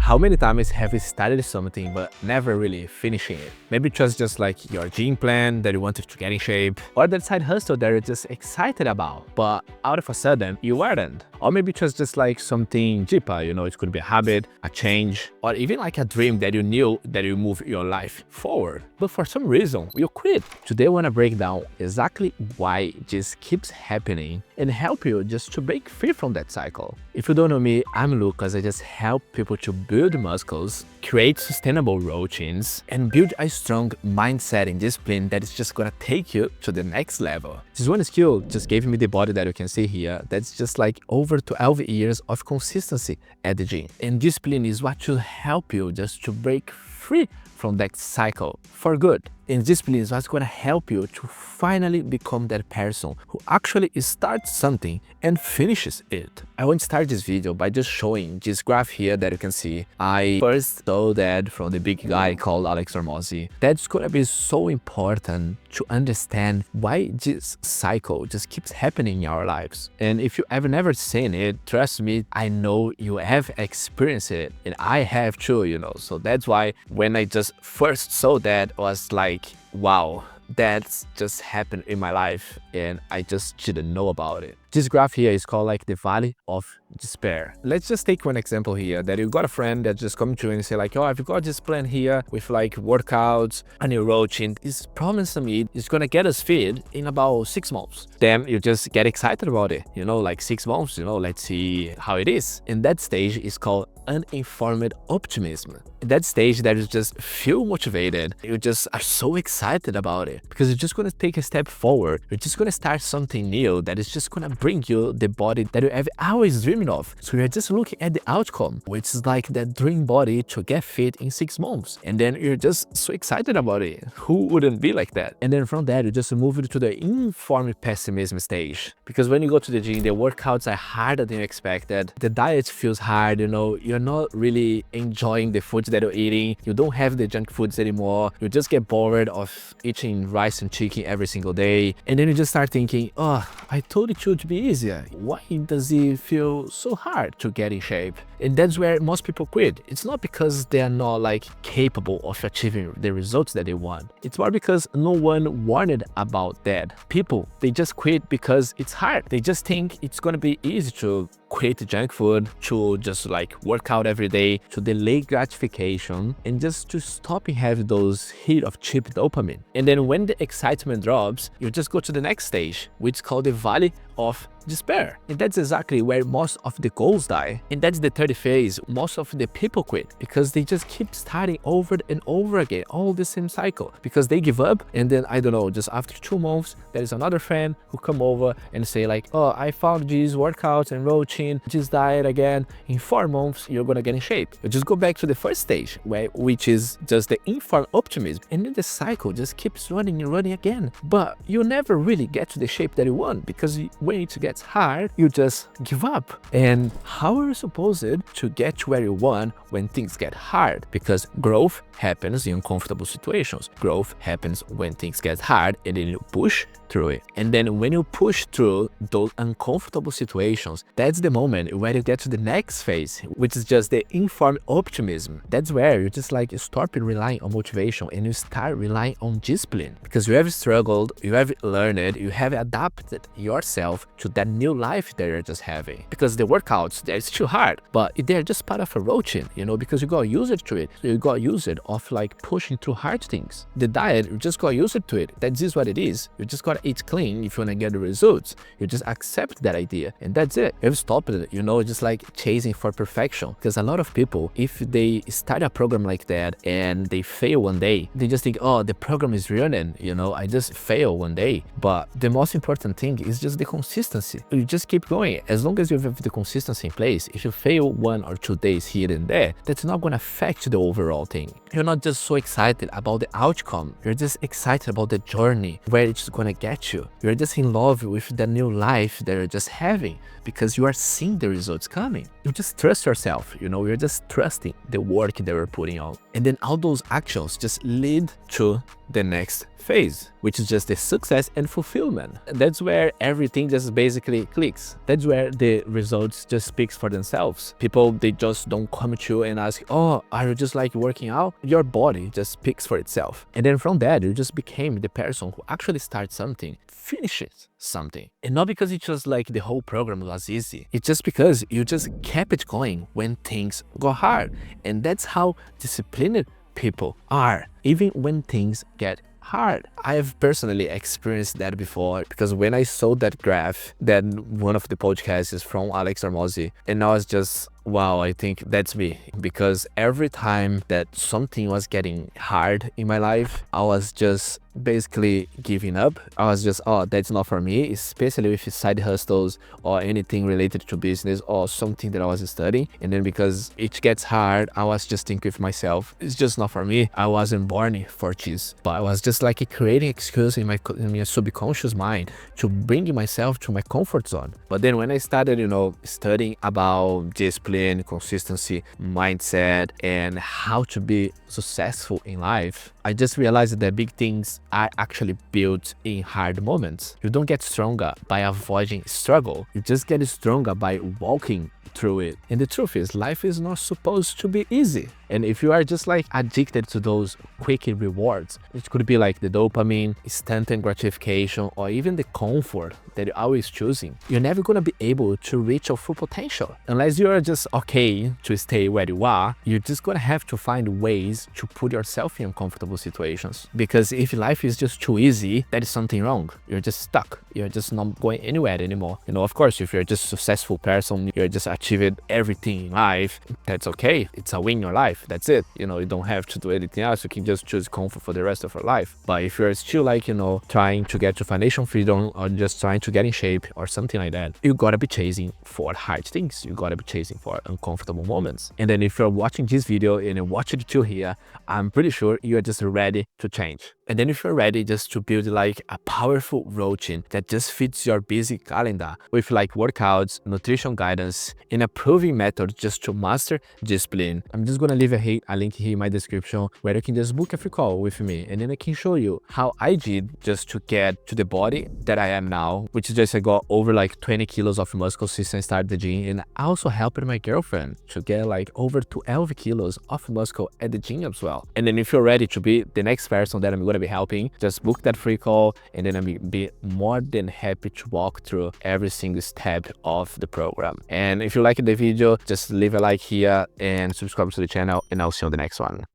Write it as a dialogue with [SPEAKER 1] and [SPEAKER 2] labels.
[SPEAKER 1] How many times have you started something but never really finishing it? Maybe it was just like your gym plan that you wanted to get in shape, or that side hustle that you're just excited about, but out of a sudden you weren't. Or maybe it was just like something deeper, it could be a habit, a change, or even like a dream that you knew that you move your life forward. But for some reason, you quit. Today I want to break down exactly why this keeps happening and help you just to break free from that cycle. If you don't know me, I'm Lucas. I just help people to build muscles, create sustainable routines, and build a strong mindset and discipline that is just gonna take you to the next level. This one skill just gave me the body that you can see here. That's just like over 12 years of consistency at the gym. And discipline is what will help you just to break free from that cycle for good. And discipline is what's going to help you to finally become that person who actually starts something and finishes it. I want to start this video by just showing this graph here that you can see. I first saw that from the big guy called Alex Hormozi. That's going to be so important to understand why this cycle just keeps happening in our lives. And if you have never seen it, trust me, I know you have experienced it, and I have too, So that's why when I just first saw that, I was like, wow, that's just happened in my life and I just didn't know about it. This graph here is called like the Valley of Despair. Let's just take one example here that you got a friend that just come to you and say like, oh, I've got this plan here with like workouts, a new routine. This promise me is gonna get us fit in about 6 months. Then you just get excited about it, like 6 months, let's see how it is. And that stage is called uninformed optimism. In that stage that you just feel motivated, you just are so excited about it because you're just gonna take a step forward. You're just gonna start something new that is just gonna bring you the body that you have always dreamed of. So you're just looking at the outcome, which is like that dream body to get fit in 6 months. And then you're just so excited about it. Who wouldn't be like that? And then from that, you just move to the informed pessimism stage. Because when you go to the gym, the workouts are harder than you expected. The diet feels hard, you're not really enjoying the food that you're eating. You don't have the junk foods anymore. You just get bored of eating rice and chicken every single day. And then you just start thinking, oh, I told it to be easier. Why does it feel so hard to get in shape? And that's where most people quit. It's not because they are not like capable of achieving the results that they want. It's more because no one warned about that. People, they just quit because it's hard. They just think it's gonna be easy to quit junk food, to just like work out every day, to delay gratification, and just to stop and have those hit of cheap dopamine. And then when the excitement drops, you just go to the next stage, which is called the Valley of Despair. And that's exactly where most of the goals die. And that's the third phase. Most of the people quit because they just keep starting over and over again, all the same cycle, because they give up. And then, I don't know, just after 2 months, there is another friend who come over and say like, oh, I found these workouts and routine, this diet again. In 4 months, you're gonna get in shape. You just go back to the first stage, which is just the informed optimism. And then the cycle just keeps running and running again. But you never really get to the shape that you want, because when it gets hard, you just give up. And how are you supposed to get to where you want when things get hard? Because growth happens in uncomfortable situations. Growth happens when things get hard, and then you push through it. And then when you push through those uncomfortable situations, that's the moment where you get to the next phase, which is just the informed optimism. That's where you just like stop relying on motivation and you start relying on discipline, because you have struggled, you have learned, you have adapted yourself to that new life that you're just having. Because the workouts, they're still hard, but they're just part of a routine, because you got used to it. So you got used of like pushing through hard things. The diet, you just got used to it. That is what it is. You just gotta eat clean if you wanna get the results. You just accept that idea, and that's it. You've stopped it, just like chasing for perfection. Because a lot of people, if they start a program like that and they fail one day, they just think, oh, the program is ruining, I just fail one day. But the most important thing is just the consistency. You just keep going. As long as you have the consistency in place, if you fail 1 or 2 days here and there, that's not going to affect the overall thing. You're not just so excited about the outcome. You're just excited about the journey, where it's going to get you. You're just in love with the new life that you're just having, because you are seeing the results coming. You just trust yourself, you're just trusting the work that you're putting on. And then all those actions just lead to the next phase, which is just the success and fulfillment. That's where everything just basically clicks. That's where the results just speaks for themselves. People, they just don't come to you and ask, oh, are you just like working out? Your body just speaks for itself. And then from that, you just became the person who actually starts something, finishes something. And not because it's just like the whole program was easy. It's just because you just kept it going when things go hard. And that's how disciplined people are, even when things get hard. I have personally experienced that before, because when I saw that graph, that one of the podcasts is from Alex Hormozi, and I was just, wow, I think that's me. Because every time that something was getting hard in my life, I was just basically giving up. I was just, oh, that's not for me, especially with side hustles or anything related to business or something that I was studying. And then because it gets hard, I was just thinking with myself, it's just not for me. I wasn't born for this. But I was just like creating excuse in my subconscious mind to bring myself to my comfort zone. But then when I started, studying about discipline, consistency, mindset, and how to be successful in life, I just realized that big things are actually built in hard moments. You don't get stronger by avoiding struggle. You just get stronger by walking through it. And the truth is, life is not supposed to be easy. And if you are just like addicted to those quick rewards, it could be like the dopamine, instant gratification, or even the comfort that you're always choosing, you're never gonna be able to reach your full potential. Unless you're just okay to stay where you are, you're just gonna have to find ways to put yourself in uncomfortable situations. Because if life is just too easy, that is something wrong. You're just stuck. You're just not going anywhere anymore. Of course, if you're just a successful person, you're just achieved everything in life, that's okay. It's a win in your life. That's it. You don't have to do anything else. You can just choose comfort for the rest of your life. But if you're still like, trying to get to financial freedom or just trying to get in shape or something like that, you gotta be chasing for hard things. You gotta be chasing for uncomfortable moments. And then if you're watching this video and you watch it till here, I'm pretty sure you're just ready to change. And then if you're ready just to build like a powerful routine that just fits your busy calendar with like workouts, nutrition guidance, and a proven method just to master discipline, I'm just gonna leave a link here in my description where you can just book a free call with me, and then I can show you how I did just to get to the body that I am now, which is just I got over like 20 kilos of muscle since I started the gym, and I also helped my girlfriend to get like over 12 kilos of muscle at the gym as well. And then if you're ready to be the next person that I'm gonna be helping, just book that free call, and then I'll be more than happy to walk through every single step of the program. And if you liked the video, just leave a like here and subscribe to the channel, and I'll see you on the next one.